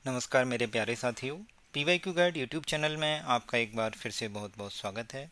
नमस्कार मेरे प्यारे साथियों। PYQ गाइड यूट्यूब चैनल में आपका एक बार फिर से बहुत बहुत स्वागत है।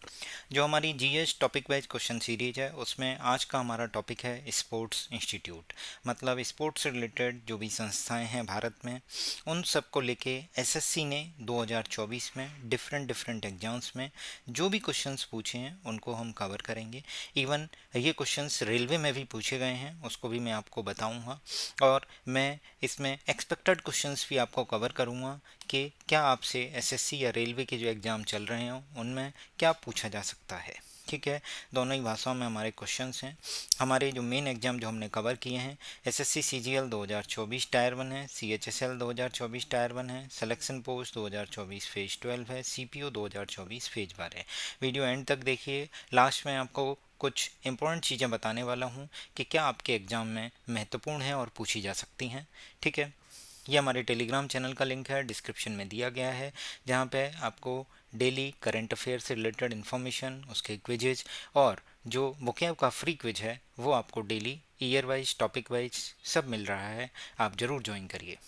जो हमारी GS topic wise question series है उसमें आज का हमारा टॉपिक है स्पोर्ट्स इंस्टीट्यूट। मतलब स्पोर्ट्स से रिलेटेड जो भी संस्थाएं हैं भारत में उन सब को लेके एसएससी ने 2024 में डिफरेंट डिफरेंट एग्जाम्स में जो भी क्वेश्चंस पूछे हैं उनको हम कवर करेंगे। इवन ये क्वेश्चंस रेलवे में भी पूछे गए हैं, उसको भी मैं आपको बताऊंगा। और मैं इसमें एक्सपेक्टेड क्वेश्चंस भी आपको कवर करूंगा कि क्या आपसे एसएससी या रेलवे के जो एग्ज़ाम चल रहे हो उनमें क्या पूछा जा सकता है। ठीक है, दोनों ही भाषाओं में हमारे क्वेश्चंस हैं। हमारे जो मेन एग्ज़ाम जो हमने कवर किए हैं, एसएससी सीजीएल 2024 टायर 1 है, सीएचएसएल 2024 टायर 1 है, सिलेक्शन पोस्ट 2024 फेज 12 है, सीपीओ 2024 फेज 12 है। वीडियो एंड तक देखिए। लास्ट में आपको कुछ इंपॉर्टेंट चीज़ें बताने वाला हूँ कि क्या आपके एग्ज़ाम में महत्वपूर्ण है और पूछी जा सकती हैं। ठीक है, ये हमारे टेलीग्राम चैनल का लिंक है, डिस्क्रिप्शन में दिया गया है, जहाँ पे आपको डेली करंट अफेयर से रिलेटेड इन्फॉर्मेशन, उसके क्विजेज और जो वोकैब का फ्री क्विज है वो आपको daily year wise topic wise सब मिल रहा है। आप ज़रूर ज्वाइन करिए।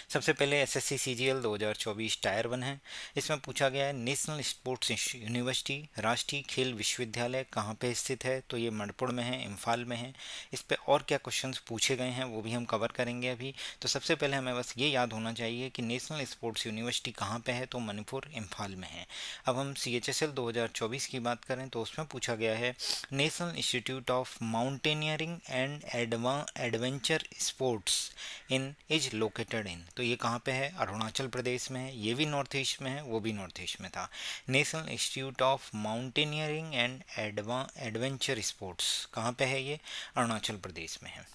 सबसे पहले एसएससी सीजीएल 2024 टायर 1 है। इसमें पूछा गया है नेशनल स्पोर्ट्स यूनिवर्सिटी राष्ट्रीय खेल विश्वविद्यालय कहाँ पे स्थित है, तो ये मणिपुर में है, इम्फाल में है। इस पे और क्या क्वेश्चंस पूछे गए हैं वो भी हम कवर करेंगे अभी। तो सबसे पहले हमें बस ये याद होना चाहिए कि नेशनल स्पोर्ट्स यूनिवर्सिटी कहाँ पे है, तो मणिपुर इम्फाल में है। अब हम CHSL 2024 की बात करें तो उसमें पूछा गया है national institute of mountaineering and Adventure sports in is located in, तो ये कहाँ पे है, अरुणाचल प्रदेश में है। ये भी नॉर्थ ईस्ट में है, वो भी नॉर्थ ईस्ट में था। National institute of mountaineering and Adventure sports कहाँ पे है, ये अरुणाचल प्रदेश में है।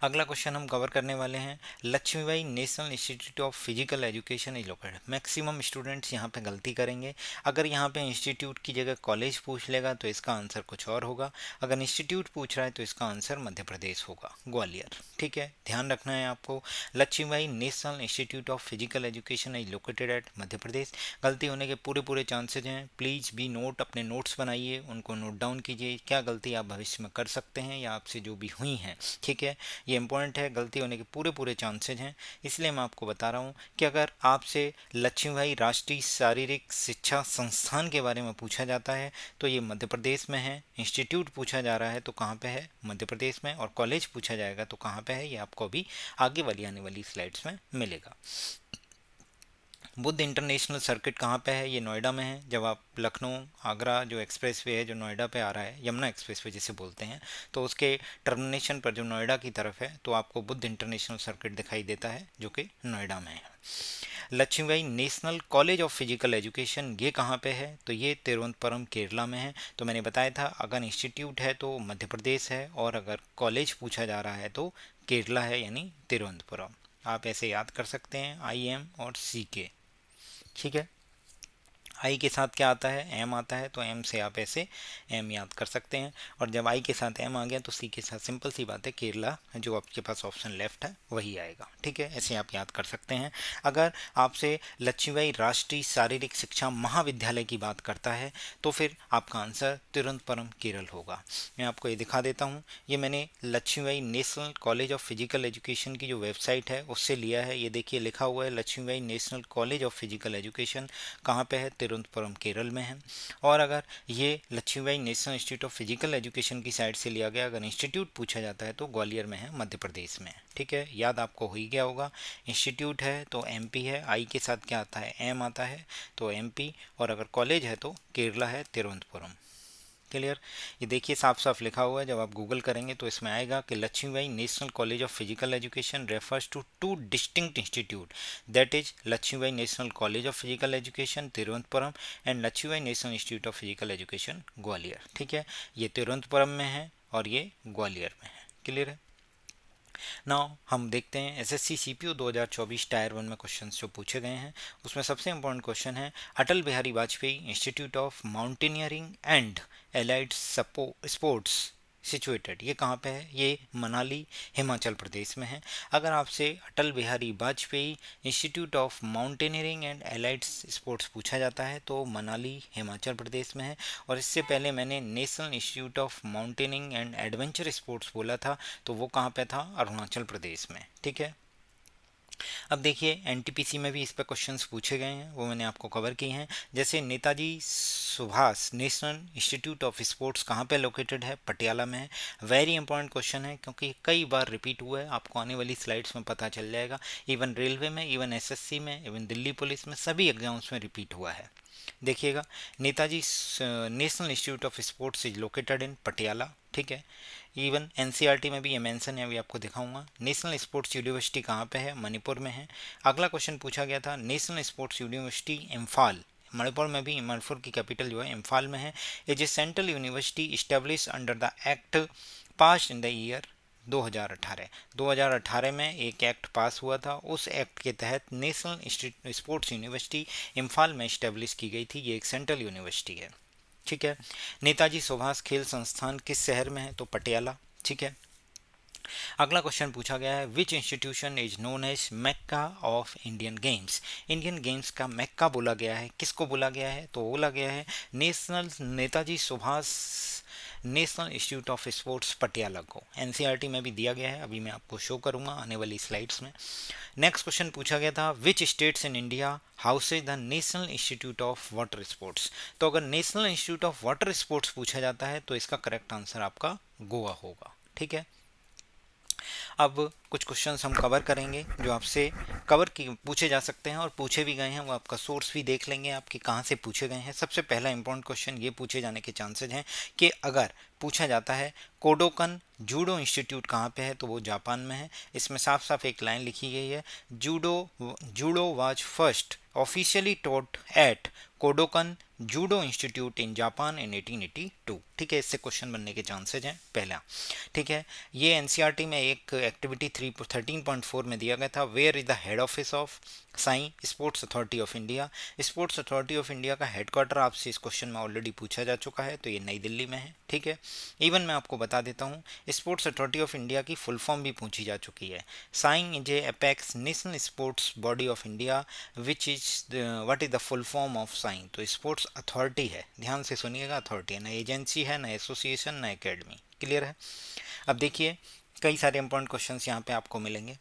अगला क्वेश्चन हम कवर करने वाले हैं Lakshmibai national institute of physical education is located. Maximum students यहाँ पे गलती करेंगे। अगर यहाँ पे इंस्टीट्यूट की जगह कॉलेज पूछ लेगा तो इसका आंसर कुछ और होगा। अगर इंस्टीट्यूट पूछ रहा है तो इसका आंसर मध्य प्रदेश होगा, ग्वालियर। ठीक है, ध्यान रखना है आपको। Lakshmibai national institute of physical education is located at Madhya Pradesh. गलती होने के पूरे पूरे चांसेज हैं। प्लीज़ बी नोट, अपने नोट्स बनाइए, उनको नोट डाउन कीजिए। क्या गलती आप भविष्य में कर सकते हैं या आपसे जो भी हुई हैं। ठीक है, ये इंपॉर्टेंट है, गलती होने के पूरे पूरे चांसेज हैं। इसलिए मैं आपको बता रहा हूँ कि अगर आपसे लक्ष्मीबाई राष्ट्रीय शारीरिक शिक्षा संस्थान के बारे में पूछा जाता है तो ये मध्य प्रदेश में है। इंस्टीट्यूट पूछा जा रहा है तो कहाँ पे है, मध्य प्रदेश में। और कॉलेज पूछा जाएगा तो कहाँ पे है, ये आपको अभी आगे वाली आने वाली स्लाइड्स में मिलेगा। बुद्ध इंटरनेशनल सर्किट कहाँ पे है, ये नोएडा में है। जब आप लखनऊ आगरा जो एक्सप्रेसवे है जो नोएडा पे आ रहा है, यमुना एक्सप्रेसवे जिसे बोलते हैं, तो उसके टर्मिनेशन पर जो नोएडा की तरफ है तो आपको बुद्ध इंटरनेशनल सर्किट दिखाई देता है जो कि नोएडा में है। Lakshmibai National College of physical Education ये कहाँ पे है, तो ये तिरुवनंतपुरम केरला में है। तो मैंने बताया था अगर इंस्टीट्यूट है तो मध्य प्रदेश है और अगर कॉलेज पूछा जा रहा है तो केरला है, यानी तिरुवनंतपुरम। आप ऐसे याद कर सकते हैं, IM और CK। ठीक है, आई के साथ क्या आता है, एम आता है, तो एम से आप ऐसे एम याद कर सकते हैं। और जब आई के साथ एम आ गया तो सी के साथ सिंपल सी बात है, केरला जो आपके पास ऑप्शन लेफ्ट है वही आएगा। ठीक है, ऐसे आप याद कर सकते हैं। अगर आपसे लक्ष्मीबाई राष्ट्रीय शारीरिक शिक्षा महाविद्यालय की बात करता है तो फिर आपका आंसर तिरुवनंतपुरम केरल होगा। मैं आपको ये दिखा देता हूँ, ये मैंने Lakshmibai National College of physical Education की जो वेबसाइट है उससे लिया है। ये देखिए लिखा हुआ है Lakshmibai National College of physical Education कहाँ पे है, तिरुवनंतपुरम केरल में है। और अगर ये Lakshmibai national institute of physical Education की साइड से लिया गया, अगर इंस्टीट्यूट पूछा जाता है तो ग्वालियर में है, मध्य प्रदेश में। ठीक है, याद आपको हो ही गया होगा। इंस्टीट्यूट है तो MP है, आई के साथ क्या आता है, एम आता है, तो MP। और अगर कॉलेज है तो केरला है, तिरुवनंतपुरम। क्लियर, ये देखिए साफ साफ लिखा हुआ है। जब आप गूगल करेंगे तो इसमें आएगा कि Lakshmibai National College of physical Education refers to two distinct institute, that is Lakshmibai National College of physical Education Thiruvananthapuram and Lakshmibai national institute of physical Education Gwalior. ठीक है, ये तिरुवनंतपुरम में है और ये ग्वालियर में है। क्लियर है। नाउ हम देखते हैं एसएससी CPO 2024 टायर 1 में क्वेश्चंस जो पूछे गए हैं। उसमें सबसे इंपॉर्टेंट क्वेश्चन है Atal Bihari Vajpayee institute of mountaineering and allied sports situated, ये कहाँ पे है, ये मनाली हिमाचल प्रदेश में है। अगर आपसे Atal Bihari Vajpayee institute of mountaineering and allied sports पूछा जाता है तो मनाली हिमाचल प्रदेश में है। और इससे पहले मैंने National institute of Mountaineering and Adventure Sports बोला था, तो वो कहाँ पे था, अरुणाचल प्रदेश में। ठीक है, अब देखिए एनटीपीसी में भी इस पर क्वेश्चंस पूछे गए हैं, वो मैंने आपको कवर किए हैं। जैसे Netaji Subhash National institute of sports कहाँ पे लोकेटेड है? पटियाला में है। वेरी इंपॉर्टेंट क्वेश्चन है क्योंकि कई बार रिपीट हुआ है, आपको आने वाली स्लाइड्स में पता चल जाएगा। इवन रेलवे में, इवन एसएससी में, इवन दिल्ली पुलिस में, सभी एग्जाम्स में रिपीट हुआ है। देखिएगा, Netaji national institute of sports is located in Patiala, ठीक है। इवन एनसीईआरटी में भी ये मेंशन है, अभी आपको दिखाऊंगा। नेशनल स्पोर्ट्स यूनिवर्सिटी कहाँ पे है? मणिपुर में है। अगला क्वेश्चन पूछा गया था, national sports university Imphal, Manipur में भी, मणिपुर की कैपिटल जो है इम्फाल में है। Is a central university establish under the act pass in the year 2018 में एक एक्ट पास हुआ था, उस एक्ट के तहत नेशनल स्पोर्ट्स यूनिवर्सिटी इम्फाल में इस्टेब्लिश की गई थी। ये एक सेंट्रल यूनिवर्सिटी है, ठीक है। नेताजी सुभाष खेल संस्थान किस शहर में है? तो पटियाला, ठीक है। अगला क्वेश्चन पूछा गया है, which institution is known as Mecca of Indian games? Indian games का मैक्का बोला गया है, किसको बोला गया है? तो बोला गया है national Netaji Subhash National institute of sports Patiala को। एनसीईआरटी में भी दिया गया है, अभी मैं आपको शो करूंगा आने वाली स्लाइड्स में। नेक्स्ट क्वेश्चन पूछा गया था, which states in India houses the National institute of water sports? तो अगर national institute of water sports पूछा जाता है तो इसका करेक्ट आंसर आपका गोवा होगा, ठीक है। अब कुछ क्वेश्चंस हम कवर करेंगे जो आपसे कवर की पूछे जा सकते हैं और पूछे भी गए हैं, वो आपका सोर्स भी देख लेंगे आपके कहाँ से पूछे गए हैं। सबसे पहला इंपॉर्टेंट क्वेश्चन ये पूछे जाने के चांसेस हैं कि अगर पूछा जाता है कोडोकन जूडो इंस्टीट्यूट कहाँ पे है, तो वो जापान में है। इसमें साफ साफ एक लाइन लिखी गई है, judo was first officially taught at Kodokan judo institute in Japan in 1882, ठीक है। इससे क्वेश्चन बनने के चांसेज हैं पहला, ठीक है। ये एनसीईआरटी में एक एक्टिविटी 13.4 में दिया गया था, where is the head office of SAI Sports Authority of India? Sports Authority of India का हेडक्वार्टर आपसे इस क्वेश्चन में ऑलरेडी पूछा जा चुका है, तो ये नई दिल्ली में है, ठीक है। इवन मैं आपको बता देता हूँ, स्पोर्ट्स अथॉरिटी ऑफ इंडिया की फुल फॉर्म भी पूछी जा चुकी है। Sai is a apex national sports body of India which is what is the full form of Sai? तो स्पोर्ट्स अथॉरिटी है, ध्यान से सुनिएगा, अथॉरिटी है, ना एजेंसी है, ना एसोसिएशन, ना एकेडमी। क्लियर है? अब देखिए कई सारे इंपॉर्टेंट क्वेश्चंस यहाँ पे आपको मिलेंगे।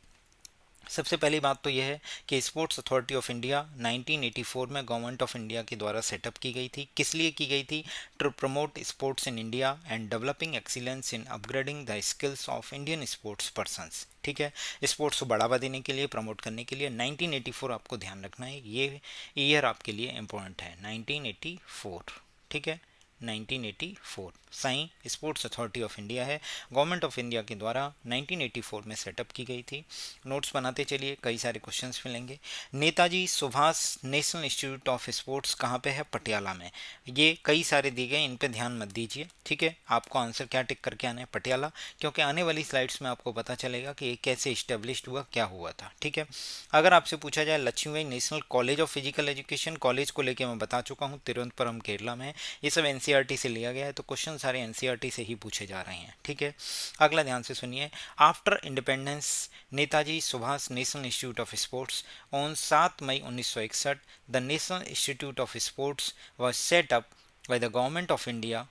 सबसे पहली बात तो यह है कि स्पोर्ट्स अथॉरिटी ऑफ इंडिया 1984 में गवर्नमेंट ऑफ इंडिया के द्वारा सेटअप की गई थी। किस लिए की गई थी? To promote sports in India and developing excellence in upgrading the skills of Indian sports persons, ठीक है। स्पोर्ट्स को बढ़ावा देने के लिए, प्रमोट करने के लिए 1984 आपको ध्यान रखना है, ये ईयर आपके लिए इंपॉर्टेंट है, 1984, ठीक है। 1984 Sai Sports Authority of India है, गवर्नमेंट ऑफ इंडिया के द्वारा 1984 में सेटअप की गई थी। नोट्स बनाते चलिए, कई सारे क्वेश्चंस मिलेंगे। Netaji Subhash National institute of sports कहाँ पे है? पटियाला में। ये कई सारे दिए गए, इन पे ध्यान मत दीजिए, ठीक है। आपको आंसर क्या टिक करके आना है? पटियाला, क्योंकि आने वाली स्लाइड्स में आपको पता चलेगा कि ये कैसे इस्टेब्लिश्ड हुआ, क्या हुआ था, ठीक है। अगर आपसे पूछा जाए Lakshmibai National College of physical Education, college को लेकर मैं बता चुका हूँ, तिरुवनंतपुरम केरला में है। ये सब एनसीईआरटी से लिया गया है, तो क्वेश्चन सारे एनसीईआरटी से ही पूछे जा रहे हैं, ठीक है। अगला ध्यान से सुनिए, after independence Netaji Subhash National institute of Sports on 7 May 1961 the National institute of Sports was set up by the Government of India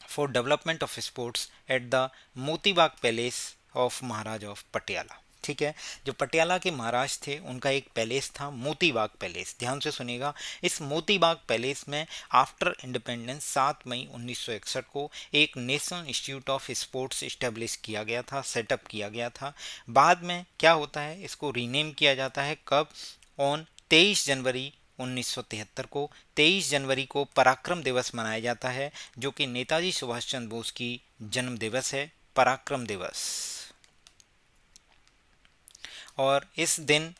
for development of sports at the Motibagh Palace of Maharaj of Patiala, ठीक है। जो पटियाला के महाराज थे उनका एक पैलेस था, Motibagh palace, ध्यान से सुनिएगा। इस मोतीबाग पैलेस में आफ्टर इंडिपेंडेंस 7 मई 1961 को एक national institute of sports establish किया गया था, सेटअप किया गया था। बाद में क्या होता है, इसको रीनेम किया जाता है, कब? ऑन 23 जनवरी 1973 को। 23 जनवरी को पराक्रम दिवस मनाया जाता है, जो कि नेताजी सुभाष चंद्र बोस की जन्म दिवस है, पराक्रम दिवस। और इस दिन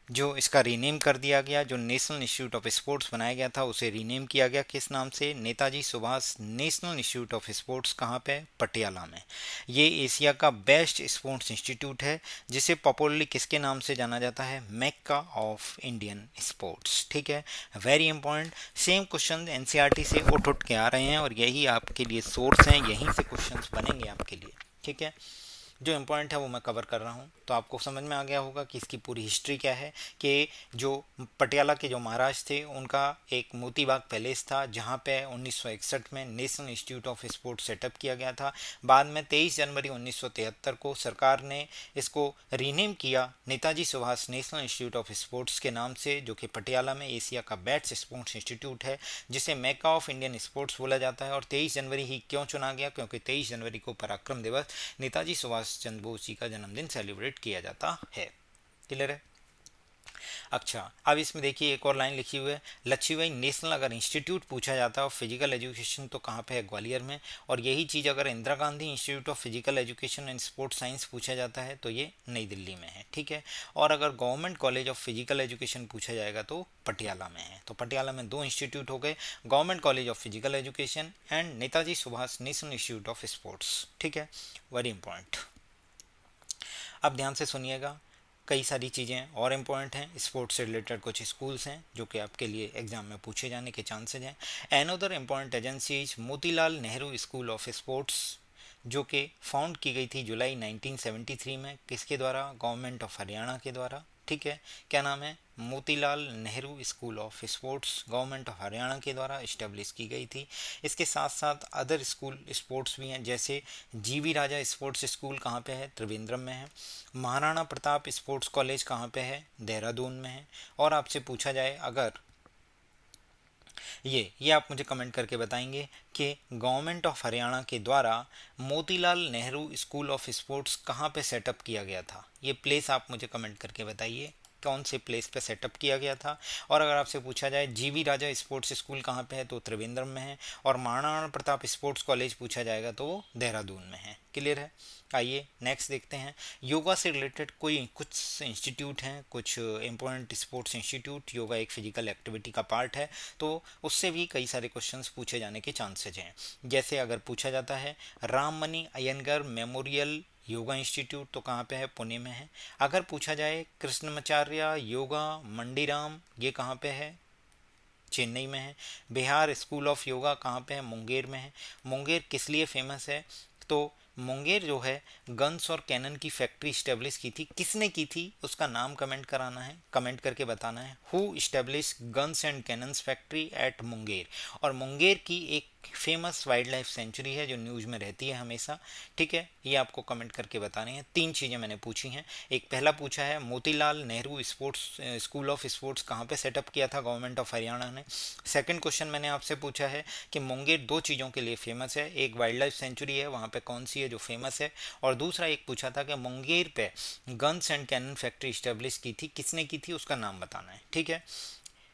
जो इसका रीनेम कर दिया गया, जो नेशनल इंस्टीट्यूट ऑफ स्पोर्ट्स बनाया गया था उसे रीनेम किया गया, किस नाम से? Netaji Subhash National institute of sports. कहाँ पे? पटियाला में। ये एशिया का बेस्ट स्पोर्ट्स इंस्टीट्यूट है, जिसे पॉपुलरली किसके नाम से जाना जाता है? मैक्का ऑफ इंडियन स्पोर्ट्स, ठीक है। Very important, same question NCERT से उठ के आ रहे हैं और यही आपके लिए सोर्स हैं, यहीं से क्वेश्चन बनेंगे आपके लिए, ठीक है। जो इम्पोर्टेंट है वो मैं कवर कर रहा हूँ। तो आपको समझ में आ गया होगा कि इसकी पूरी हिस्ट्री क्या है, कि जो पटियाला के जो महाराज थे उनका एक मोती बाग पैलेस था जहाँ पे 1961 में national institute of sport setup किया गया था। बाद में 23 जनवरी 1973 को सरकार ने इसको रीनेम किया Netaji Subhash National institute of sports के नाम से, जो कि पटियाला में एशिया का बेस्ट स्पोर्ट्स इंस्टीट्यूट है, जिसे मेका ऑफ इंडियन स्पोर्ट्स बोला जाता है। और 23 जनवरी ही क्यों चुना गया? क्योंकि 23 जनवरी को पराक्रम दिवस नेताजी सुभाष चंद्र बोस जी का जन्मदिन सेलिब्रेट किया जाता है। क्लियर है? अच्छा, अब इसमें देखिए एक और लाइन लिखी हुई है, लक्ष्मीबाई नेशनल अगर इंस्टीट्यूट पूछा जाता है ऑफ फिजिकल एजुकेशन तो कहाँ पे है? ग्वालियर में। और यही चीज़ अगर Indira Gandhi institute of physical education and sports science पूछा जाता है तो ये नई दिल्ली में है। ठीक है। और अगर government college of physical education पूछा जाएगा तो पटियाला में है। तो पटियाला में दो इंस्टीट्यूट हो गए, government college of physical education and Netaji Subhash National institute of sports. ठीक है, वेरी इंपॉर्टेंट। अब ध्यान से सुनिएगा, कई सारी चीज़ें और इम्पोर्टेंट हैं। स्पोर्ट्स से रिलेटेड कुछ स्कूल्स हैं जो कि आपके लिए एग्जाम में पूछे जाने के चांसेज हैं। Another important agency is Motilal Nehru school of sports, जो कि फाउंड की गई थी जुलाई 1973 में। किसके द्वारा? गवर्नमेंट ऑफ हरियाणा के द्वारा। ठीक है, क्या नाम है? Motilal Nehru school of sports, government of Haryana के द्वारा इस्टेब्लिश की गई थी। इसके साथ साथ अदर स्कूल स्पोर्ट्स भी हैं, जैसे जीवी राजा स्पोर्ट्स स्कूल कहाँ पे है? त्रिवेंद्रम में है। महाराणा प्रताप स्पोर्ट्स कॉलेज कहाँ पे है? देहरादून में है। और आपसे पूछा जाए अगर ये आप मुझे कमेंट करके बताएंगे कि गवर्नमेंट ऑफ हरियाणा के द्वारा Motilal Nehru school of sports कहाँ पे सेटअप किया गया था? ये प्लेस आप मुझे कमेंट करके बताइए, कौन से प्लेस पे सेटअप किया गया था। और अगर आपसे पूछा जाए जीवी राजा स्पोर्ट्स स्कूल कहाँ पे है तो त्रिवेंद्रम में है। और महाराणा प्रताप स्पोर्ट्स कॉलेज पूछा जाएगा तो वो देहरादून में है। क्लियर है? आइए नेक्स्ट देखते हैं। योगा से रिलेटेड कोई कुछ इंस्टीट्यूट हैं, कुछ इंपॉर्टेंट स्पोर्ट्स इंस्टीट्यूट। योगा एक फिजिकल एक्टिविटी का पार्ट है, तो उससे भी कई सारे क्वेश्चंस पूछे जाने के चांसेज हैं। जैसे अगर पूछा जाता है Rammani Iyengar Memorial Yoga Institute तो कहाँ पे है? पुणे में है। अगर पूछा जाए कृष्णमाचार्य योगा मंडीराम, ये कहाँ पे है? चेन्नई में है। बिहार स्कूल ऑफ योगा कहाँ पे है? मुंगेर में है। मुंगेर किस लिए फेमस है? तो मुंगेर जो है गन्स और कैनन की फैक्ट्री स्टेब्लिश की थी। किसने की थी उसका नाम कमेंट कराना है, कमेंट करके बताना है। Who establish guns and cannons factory eight Munger. और मुंगेर की एक फेमस वाइल्ड लाइफ सेंचुरी है जो न्यूज़ में रहती है हमेशा। ठीक है, ये आपको कमेंट करके बताने हैं। तीन चीज़ें मैंने पूछी हैं। एक पहला पूछा है Motilal Nehru sports school of sports कहाँ पे सेटअप किया था गवर्नमेंट ऑफ हरियाणा ने। सेकंड क्वेश्चन मैंने आपसे पूछा है कि मुंगेर दो चीज़ों के लिए फेमस है, एक वाइल्ड लाइफ सेंचुरी है, वहाँ पे कौन सी है जो फेमस है। और दूसरा एक पूछा था कि मुंगेर पे guns and cannon factory establish की थी, किसने की थी उसका नाम बताना है। ठीक है।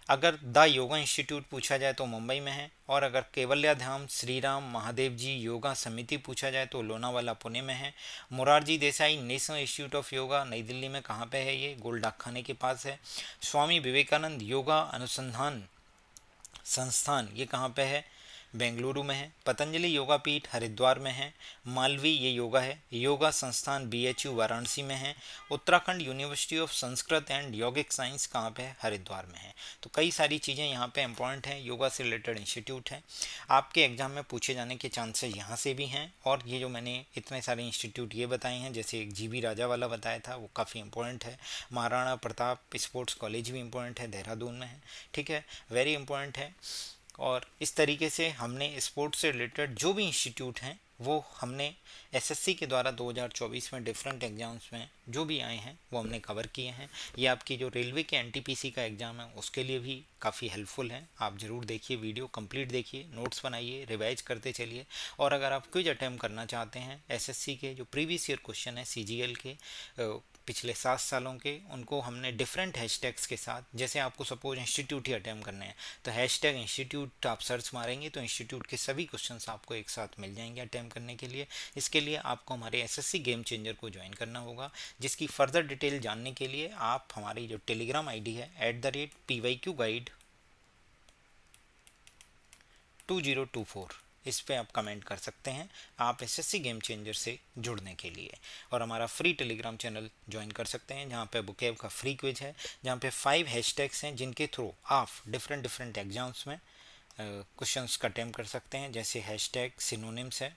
अगर द योगा इंस्टीट्यूट पूछा जाए तो मुंबई में है। और अगर केवल्या धाम श्री राम महादेव जी योगा समिति पूछा जाए तो लोनावाला पुणे में है। Morarji Desai national institute of yoga नई दिल्ली में कहाँ पे है? ये गोल डाक खाने के पास है। स्वामी विवेकानंद योगा अनुसंधान संस्थान ये कहाँ पे है? बेंगलुरु में है। पतंजलि योगा पीठ हरिद्वार में है। मालवी ये योगा है। योगा संस्थान बीएचयू वाराणसी में है। Uttarakhand university of Sanskrit and yogic science कहाँ पे है? हरिद्वार में है। तो कई सारी चीज़ें यहाँ पे इंपॉर्टेंट हैं, योगा से रिलेटेड इंस्टीट्यूट हैं, आपके एग्जाम में पूछे जाने के चांसेस यहाँ से भी हैं। और ये जो मैंने इतने सारे इंस्टीट्यूट ये बताए हैं, जैसे एक जीबी राजा वाला बताया था वो काफ़ी इंपॉर्टेंट है। महाराणा प्रताप स्पोर्ट्स कॉलेज भी इंपॉर्टेंट है, देहरादून में है। ठीक है, वेरी इंपॉर्टेंट है। और इस तरीके से हमने स्पोर्ट्स से रिलेटेड जो भी इंस्टीट्यूट हैं वो हमने एसएससी के द्वारा 2024 में डिफरेंट एग्जाम्स में जो भी आए हैं वो हमने कवर किए हैं। ये आपकी जो रेलवे के एनटीपीसी का एग्ज़ाम है उसके लिए भी काफ़ी हेल्पफुल है। आप ज़रूर देखिए, वीडियो कंप्लीट देखिए, नोट्स बनाइए, रिवाइज करते चलिए। और अगर आप क्विज अटैम्प्ट करना चाहते हैं एसएससी के जो प्रीवियस ईयर क्वेश्चन है सीजीएल के पिछले 7 सालों के, उनको हमने डिफरेंट हैशटैग्स के साथ, जैसे आपको सपोज इंस्टीट्यूट ही अटैम्प्ट करने हैं तो हैशटैग इंस्टीट्यूट आप सर्च मारेंगे तो इंस्टीट्यूट के सभी क्वेश्चंस आपको एक साथ मिल जाएंगे अटैम्प्ट करने के लिए। इसके लिए आपको हमारे एसएससी गेम चेंजर को ज्वाइन करना होगा, जिसकी फर्दर डिटेल जानने के लिए आप हमारी जो टेलीग्राम आईडी है @PYQ Guide 2024 इस पे आप कमेंट कर सकते हैं आप एसएससी गेम चेंजर से जुड़ने के लिए। और हमारा फ्री टेलीग्राम चैनल ज्वाइन कर सकते हैं जहाँ पे बुकेव का फ्री क्विज है, जहाँ पे 5 हैशटैग्स हैं जिनके थ्रू आप डिफरेंट एग्जाम्स में क्वेश्चंस का अटेम्प्ट कर सकते हैं। जैसे हैशटैग सिनोनिम्स है,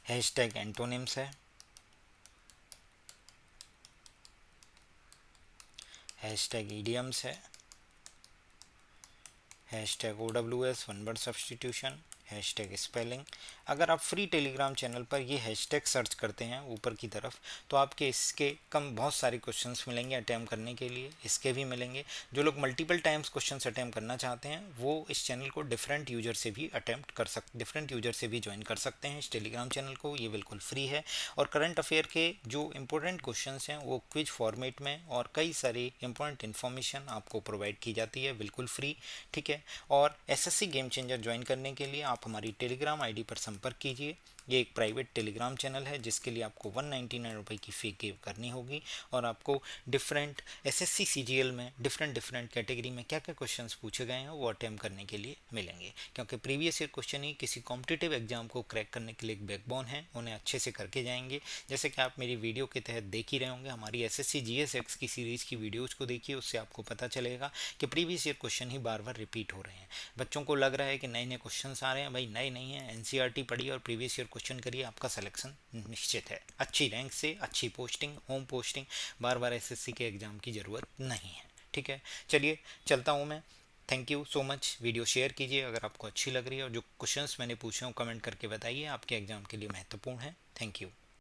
हैशटैग एंटोनिम्स है, हैशटैग ईडियम्स है, hashtag OWS one word substitution, hashtag spelling. अगर आप फ्री टेलीग्राम चैनल पर ये हैशटैग सर्च करते हैं ऊपर की तरफ तो आपके इसके कम बहुत सारे क्वेश्चंस मिलेंगे अटैम्प्ट करने के लिए, इसके भी मिलेंगे। जो लोग मल्टीपल टाइम्स क्वेश्चंस अटैम्प्ट करना चाहते हैं वो इस चैनल को डिफरेंट यूजर से भी डिफरेंट यूजर से भी ज्वाइन कर सकते हैं इस टेलीग्राम चैनल को, ये बिल्कुल फ्री है। और करंट अफेयर के जो इंपॉर्टेंट क्वेश्चंस हैं वो क्विज फॉर्मेट में और कई सारी इंपॉर्टेंट इन्फॉर्मेशन आपको प्रोवाइड की जाती है बिल्कुल फ्री, ठीक है। और एसएससी गेम चेंजर ज्वाइन करने के लिए आप हमारी टेलीग्राम आईडी पर संपर्क कीजिए। ये एक प्राइवेट टेलीग्राम चैनल है जिसके लिए आपको 199 रुपये की फ़ी पे करनी होगी और आपको डिफरेंट एसएससी सीजीएल में डिफरेंट डिफरेंट कैटेगरी में क्या क्या क्वेश्चंस पूछे गए हैं वो अटैम्प्ट करने के लिए मिलेंगे, क्योंकि प्रीवियस ईयर क्वेश्चन ही किसी कॉम्पिटिटिव एग्जाम को क्रैक करने के लिए एक बैकबोन है, उन्हें अच्छे से करके जाएंगे। जैसे कि आप मेरी वीडियो के तहत देख ही रहे होंगे, हमारी एसएससी जीएसएक्स की सीरीज़ की वीडियोज़ को देखिए, उससे आपको पता चलेगा कि प्रीवियस ईयर क्वेश्चन ही बार बार रिपीट हो रहे हैं। बच्चों को लग रहा है कि नए नए क्वेश्चन आ रहे हैं, भाई नए नहीं है, एनसीईआरटी पढ़िए और प्रीवियस ईयर क्वेश्चन करिए, आपका सिलेक्शन निश्चित है। अच्छी रैंक से अच्छी पोस्टिंग, होम पोस्टिंग, बार बार एसएससी के एग्ज़ाम की ज़रूरत नहीं है, ठीक है। चलिए चलता हूँ मैं। Thank you so much. Video share कीजिए अगर आपको अच्छी लग रही है और जो क्वेश्चंस मैंने पूछे हो कमेंट करके बताइए, आपके एग्ज़ाम के लिए महत्वपूर्ण है। Thank you.